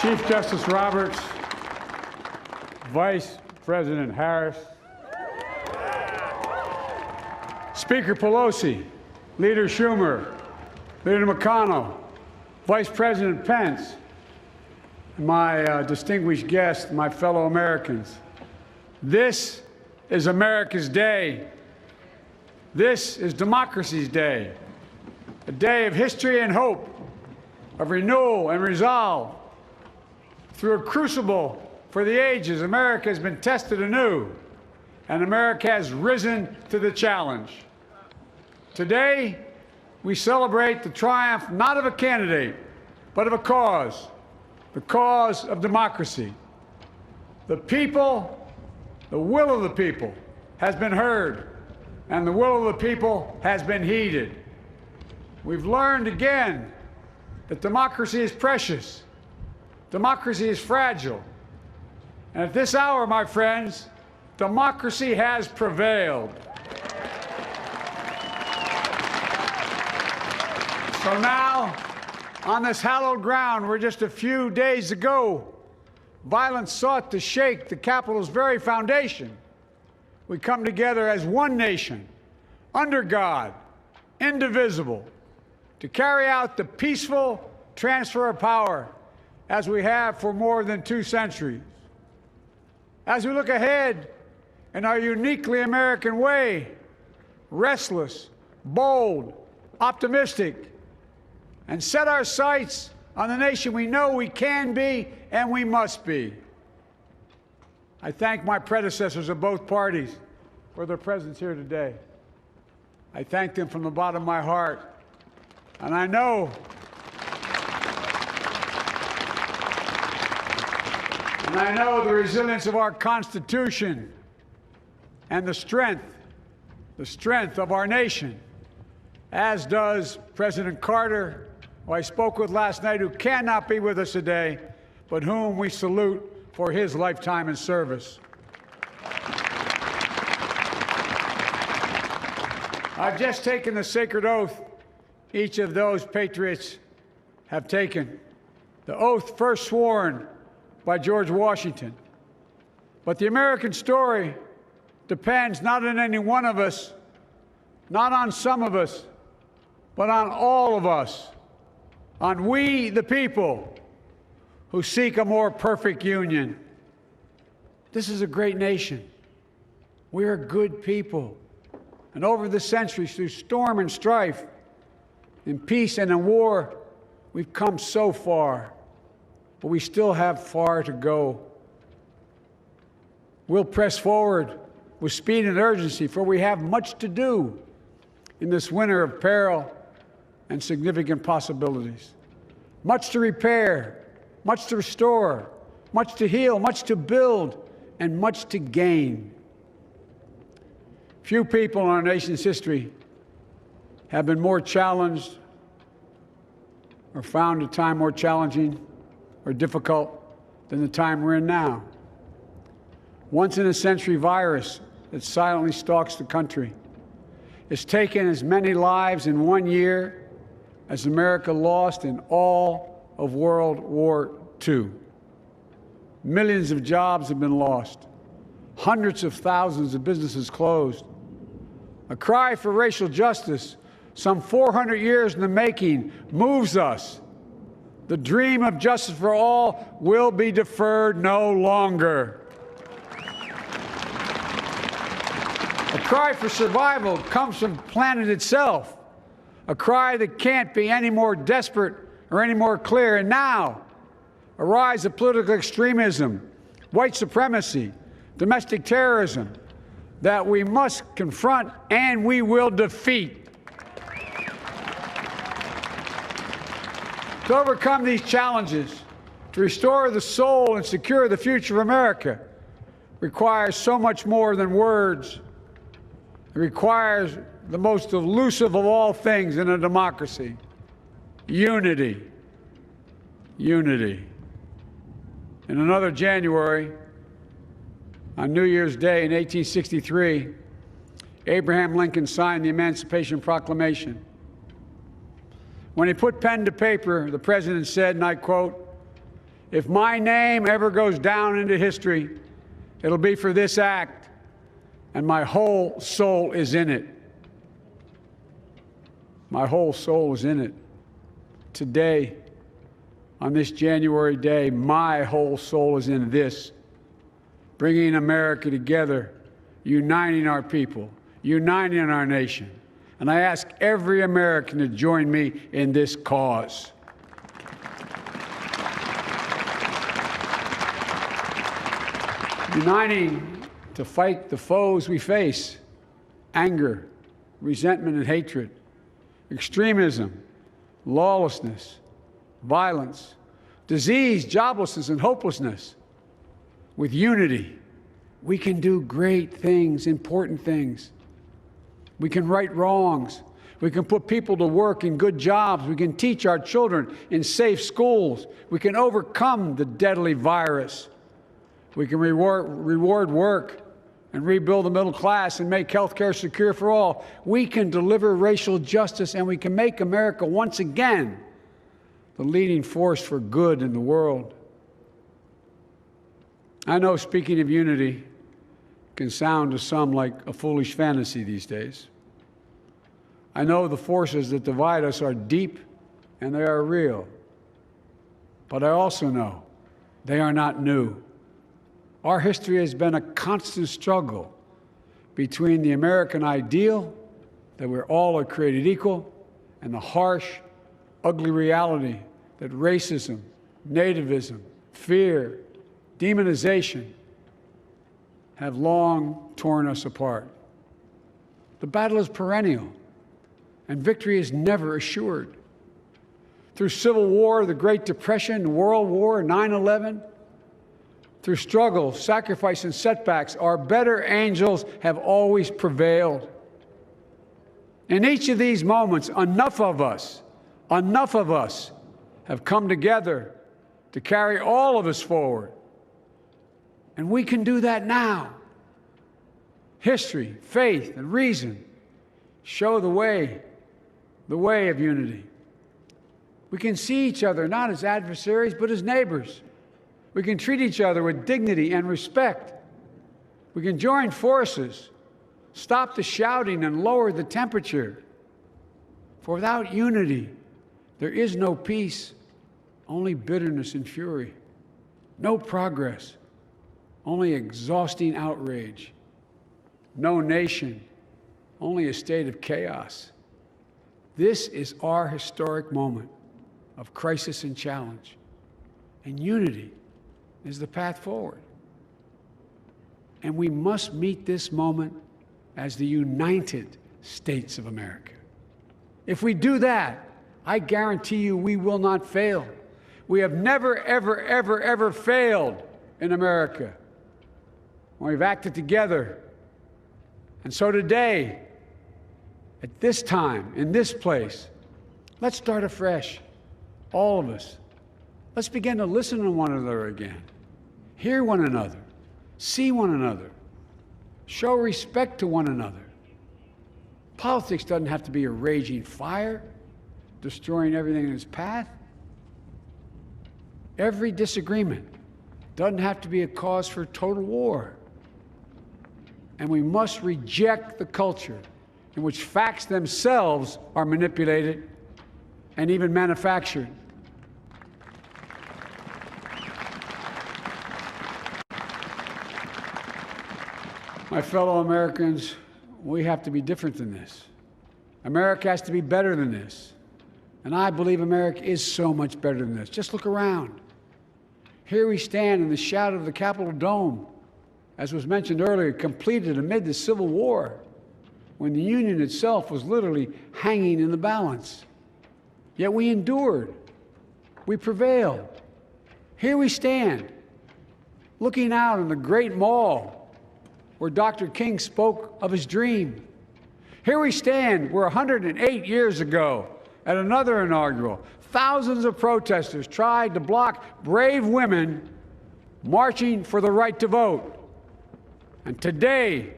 Chief Justice Roberts, Vice President Harris, Speaker Pelosi, Leader Schumer, Leader McConnell, Vice President Pence, and my distinguished guests, my fellow Americans. This is America's day. This is democracy's day, a day of history and hope, of renewal and resolve. Through a crucible for the ages, America has been tested anew, and America has risen to the challenge. Today, we celebrate the triumph not of a candidate, but of a cause, the cause of democracy. The people, the will of the people, has been heard, and the will of the people has been heeded. We've learned again that democracy is precious. Democracy is fragile. And at this hour, my friends, democracy has prevailed. So now, on this hallowed ground where just a few days ago, violence sought to shake the Capitol's very foundation, we come together as one nation, under God, indivisible, to carry out the peaceful transfer of power as we have for more than 2 centuries. As we look ahead in our uniquely American way, restless, bold, optimistic, and set our sights on the nation we know we can be and we must be. I thank my predecessors of both parties for their presence here today. I thank them from the bottom of my heart. And I know the resilience of our Constitution and the strength of our nation, as does President Carter, who I spoke with last night, who cannot be with us today, but whom we salute for his lifetime in service. I've just taken the sacred oath each of those patriots have taken, the oath first sworn by George Washington. But the American story depends not on any one of us, not on some of us, but on all of us, on we, the people, who seek a more perfect union. This is a great nation. We are good people. And over the centuries, through storm and strife, in peace and in war, we've come so far. But we still have far to go. We'll press forward with speed and urgency, for we have much to do in this winter of peril and significant possibilities. Much to repair, much to restore, much to heal, much to build, and much to gain. Few people in our nation's history have been more challenged or found a time more challenging or difficult than the time we're in now. Once-in-a-century virus that silently stalks the country has taken as many lives in 1 year as America lost in all of World War II. Millions of jobs have been lost. Hundreds of thousands of businesses closed. A cry for racial justice, some 400 years in the making, moves us. The dream of justice for all will be deferred no longer. A cry for survival comes from the planet itself, a cry that can't be any more desperate or any more clear. And now, a rise of political extremism, white supremacy, domestic terrorism, that we must confront and we will defeat. To overcome these challenges, to restore the soul and secure the future of America, requires so much more than words. It requires the most elusive of all things in a democracy: unity. Unity. In another January, on New Year's Day in 1863, Abraham Lincoln signed the Emancipation Proclamation. When he put pen to paper, the president said, and I quote, If my name ever goes down into history, it'll be for this act, and my whole soul is in it. My whole soul is in it. Today, on this January day, my whole soul is in this, bringing America together, uniting our people, uniting our nation. And I ask every American to join me in this cause. Uniting to fight the foes we face: anger, resentment and hatred, extremism, lawlessness, violence, disease, joblessness, and hopelessness. With unity, we can do great things, important things. We can right wrongs. We can put people to work in good jobs. We can teach our children in safe schools. We can overcome the deadly virus. We can reward work and rebuild the middle class and make health care secure for all. We can deliver racial justice, and we can make America once again the leading force for good in the world. I know speaking of unity can sound to some like a foolish fantasy these days. I know the forces that divide us are deep and they are real. But I also know they are not new. Our history has been a constant struggle between the American ideal that we're all are created equal and the harsh, ugly reality that racism, nativism, fear, demonization have long torn us apart. The battle is perennial, and victory is never assured. Through Civil War, the Great Depression, World War, 9/11, through struggle, sacrifice, and setbacks, our better angels have always prevailed. In each of these moments, enough of us have come together to carry all of us forward. And we can do that now. History, faith, and reason show the way of unity. We can see each other not as adversaries, but as neighbors. We can treat each other with dignity and respect. We can join forces, stop the shouting, and lower the temperature. For without unity, there is no peace, only bitterness and fury. No progress, only exhausting outrage. No nation, only a state of chaos. This is our historic moment of crisis and challenge, and unity is the path forward. And we must meet this moment as the United States of America. If we do that, I guarantee you we will not fail. We have never, ever, ever, ever failed in America when we've acted together. And so today, at this time, in this place, let's start afresh, all of us. Let's begin to listen to one another again, hear one another, see one another, show respect to one another. Politics doesn't have to be a raging fire, destroying everything in its path. Every disagreement doesn't have to be a cause for total war. And we must reject the culture in which facts themselves are manipulated and even manufactured. My fellow Americans, we have to be different than this. America has to be better than this. And I believe America is so much better than this. Just look around. Here we stand in the shadow of the Capitol Dome, as was mentioned earlier, completed amid the Civil War, when the Union itself was literally hanging in the balance. Yet we endured. We prevailed. Here we stand, looking out on the great mall where Dr. King spoke of his dream. Here we stand where 108 years ago, at another inaugural, thousands of protesters tried to block brave women marching for the right to vote. And today,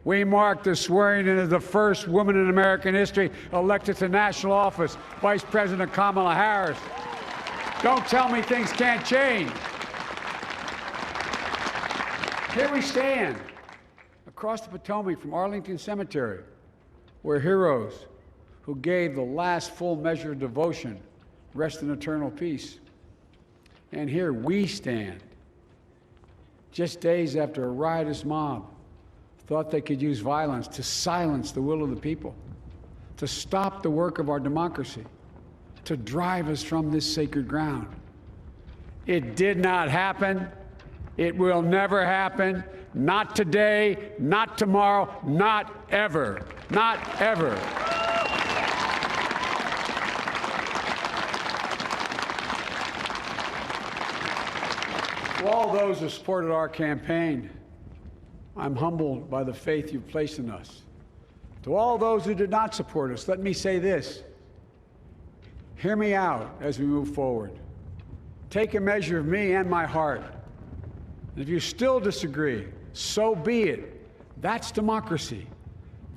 we mark the swearing in of the first woman in American history elected to national office, Vice President Kamala Harris. Don't tell me things can't change. Here we stand across the Potomac from Arlington Cemetery, where heroes who gave the last full measure of devotion rest in eternal peace. And here we stand, just days after a riotous mob thought they could use violence to silence the will of the people, to stop the work of our democracy, to drive us from this sacred ground. It did not happen. It will never happen. Not today, not tomorrow, not ever. Not ever. To all those who supported our campaign, I'm humbled by the faith you've placed in us. To all those who did not support us, let me say this. Hear me out as we move forward. Take a measure of me and my heart. And if you still disagree, so be it. That's democracy.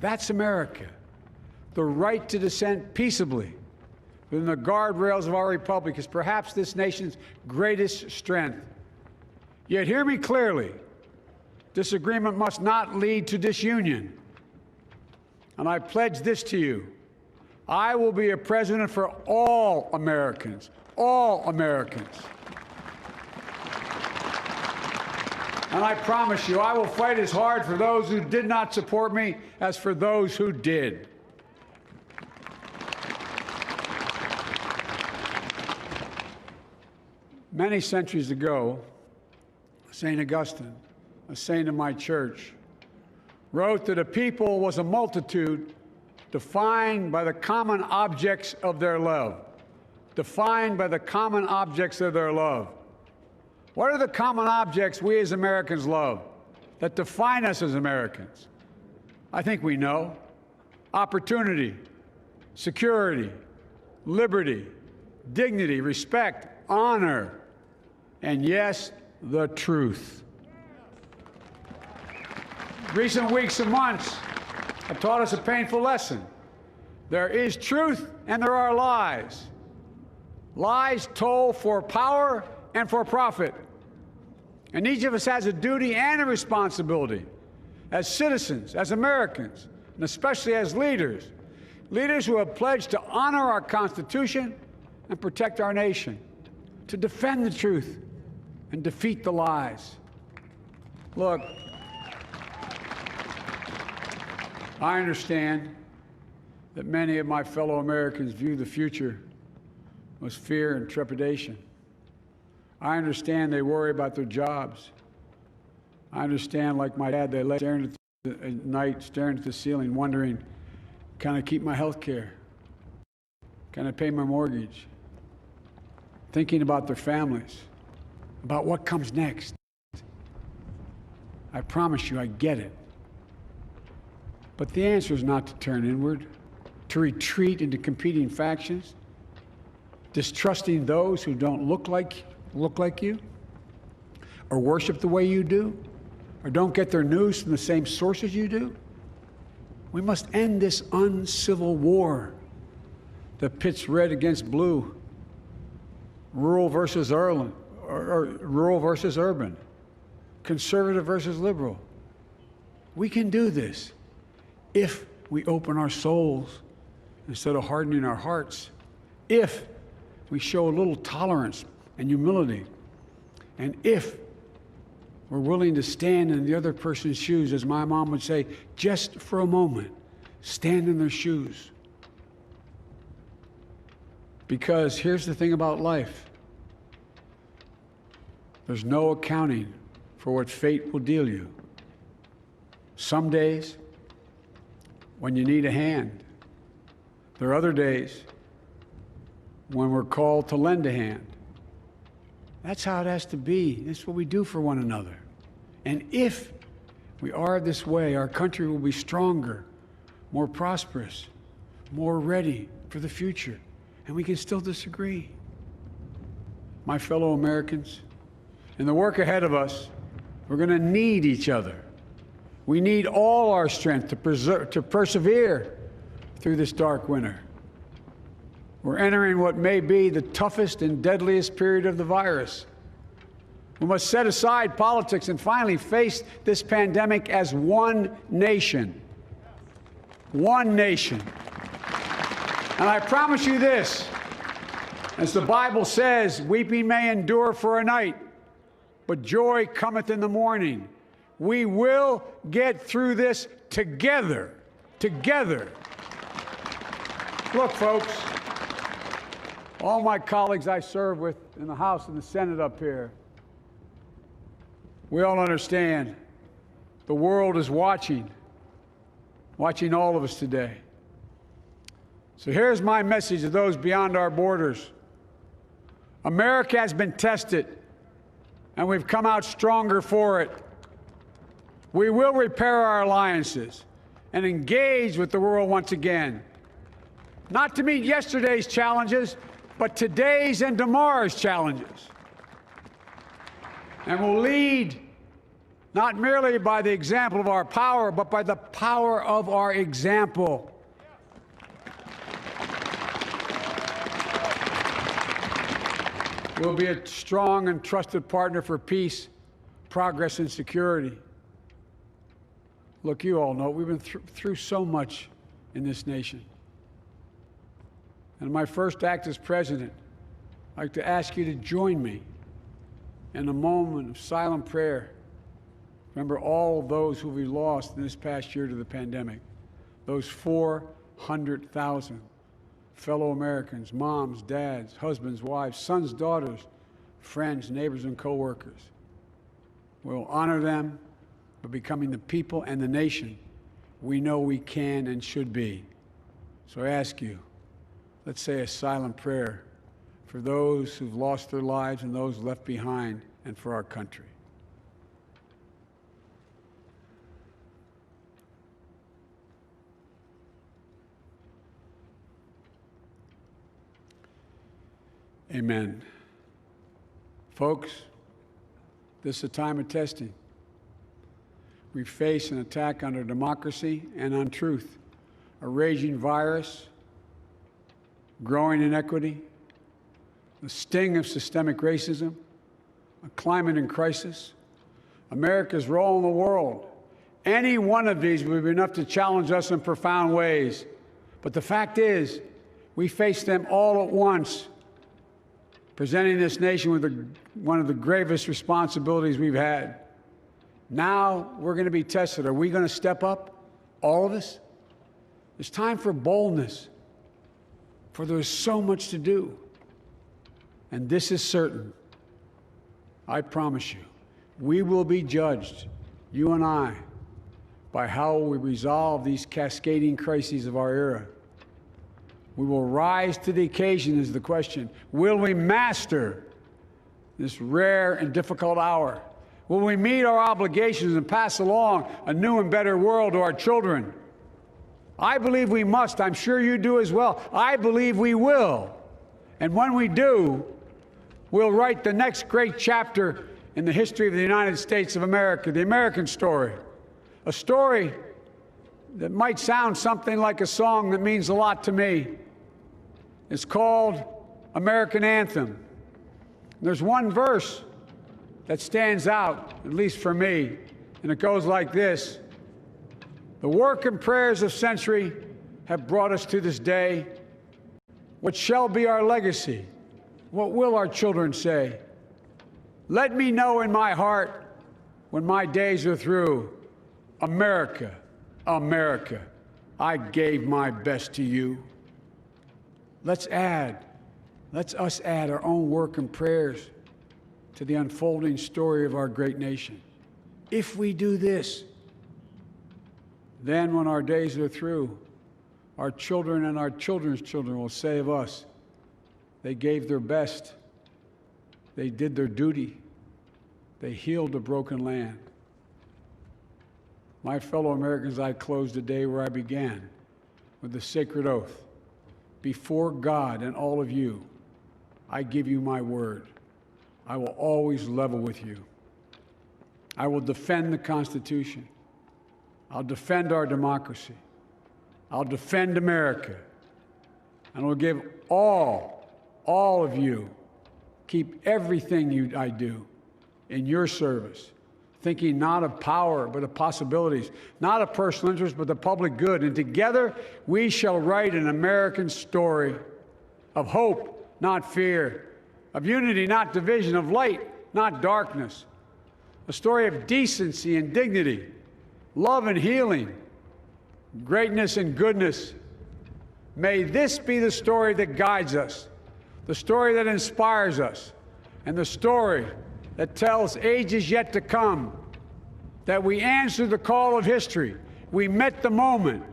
That's America. The right to dissent peaceably within the guardrails of our republic is perhaps this nation's greatest strength. Yet hear me clearly. Disagreement must not lead to disunion. And I pledge this to you. I will be a president for all Americans. All Americans. And I promise you, I will fight as hard for those who did not support me as for those who did. Many centuries ago, St. Augustine, a saint of my church, wrote that a people was a multitude defined by the common objects of their love. Defined by the common objects of their love. What are the common objects we as Americans love that define us as Americans? I think we know. Opportunity, security, liberty, dignity, respect, honor, and yes, the truth. Recent weeks and months have taught us a painful lesson. There is truth and there are lies. Lies told for power and for profit. And each of us has a duty and a responsibility as citizens, as Americans, and especially as leaders. Leaders who have pledged to honor our Constitution and protect our nation, to defend the truth and defeat the lies. Look, I understand that many of my fellow Americans view the future with fear and trepidation. I understand they worry about their jobs. I understand, like my dad, they lay at night staring at the ceiling, wondering, can I keep my health care? Can I pay my mortgage? Thinking about their families, about what comes next. I promise you, I get it. But the answer is not to turn inward, to retreat into competing factions, distrusting those who don't look like you, or worship the way you do, or don't get their news from the same sources you do. We must end this uncivil war that pits red against blue, rural versus urban, conservative versus liberal. We can do this if we open our souls instead of hardening our hearts, if we show a little tolerance and humility, and if we're willing to stand in the other person's shoes, as my mom would say, just for a moment, stand in their shoes. Because here's the thing about life. There's no accounting for what fate will deal you. Some days, when you need a hand. There are other days when we're called to lend a hand. That's how it has to be. That's what we do for one another. And if we are this way, our country will be stronger, more prosperous, more ready for the future. And we can still disagree. My fellow Americans, in the work ahead of us, we're going to need each other. We need all our strength to persevere through this dark winter. We're entering what may be the toughest and deadliest period of the virus. We must set aside politics and finally face this pandemic as one nation. One nation. And I promise you this, as the Bible says, weeping may endure for a night, but joy cometh in the morning. We will get through this together. Together. Look, folks, all my colleagues I serve with in the House and the Senate up here, we all understand the world is watching all of us today. So here's my message to those beyond our borders. America has been tested, and we've come out stronger for it. We will repair our alliances and engage with the world once again, not to meet yesterday's challenges, but today's and tomorrow's challenges. And we'll lead not merely by the example of our power, but by the power of our example. We'll be a strong and trusted partner for peace, progress, and security. Look, you all know we've been through so much in this nation. And my first act as president, I'd like to ask you to join me in a moment of silent prayer. Remember all of those who we lost in this past year to the pandemic. Those 400,000 fellow Americans, moms, dads, husbands, wives, sons, daughters, friends, neighbors, and co-workers. We'll honor them by becoming the people and the nation we know we can and should be. So I ask you, let's say a silent prayer for those who've lost their lives and those left behind, and for our country. Amen. Folks, this is a time of testing. We face an attack on our democracy and on truth, a raging virus, growing inequity, the sting of systemic racism, a climate in crisis, America's role in the world. Any one of these would be enough to challenge us in profound ways. But the fact is, we face them all at once, presenting this nation with one of the gravest responsibilities we've had. Now we're going to be tested. Are we going to step up, all of us? It's time for boldness, for there's so much to do. And this is certain. I promise you, we will be judged, you and I, by how we resolve these cascading crises of our era. We will rise to the occasion is the question. Will we master this rare and difficult hour? Will we meet our obligations and pass along a new and better world to our children? I believe we must. I'm sure you do as well. I believe we will. And when we do, we'll write the next great chapter in the history of the United States of America, the American story. A story that might sound something like a song that means a lot to me. It's called American Anthem. There's one verse that stands out, at least for me, and it goes like this. The work and prayers of century have brought us to this day. What shall be our legacy? What will our children say? Let me know in my heart when my days are through. America, America, I gave my best to you. Let's us add our own work and prayers to the unfolding story of our great nation. If we do this, then when our days are through, our children and our children's children will say of us, they gave their best, they did their duty, they healed a broken land. My fellow Americans, I close the day where I began, with the sacred oath. Before God and all of you, I give you my word. I will always level with you. I will defend the Constitution. I'll defend our democracy. I'll defend America. and will give all of you, keep everything I do in your service, thinking not of power, but of possibilities, not of personal interest, but the public good. And together we shall write an American story of hope, not fear, of unity, not division, of light, not darkness, a story of decency and dignity, love and healing, greatness and goodness. May this be the story that guides us, the story that inspires us, and the story that tells ages yet to come that we answered the call of history. We met the moment.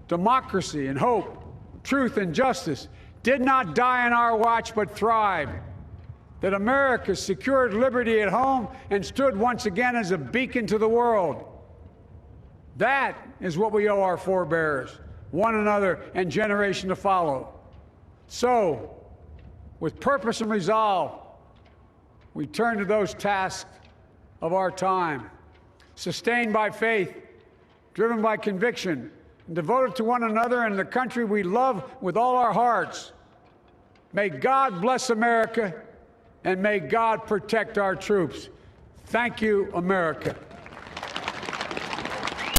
Democracy and hope, truth and justice did not die on our watch but thrived. That America secured liberty at home and stood once again as a beacon to the world. That is what we owe our forebears, one another, and generation to follow. So, with purpose and resolve, we turn to those tasks of our time, sustained by faith, driven by conviction, and devoted to one another and the country we love with all our hearts. May God bless America, and may God protect our troops. Thank you, America.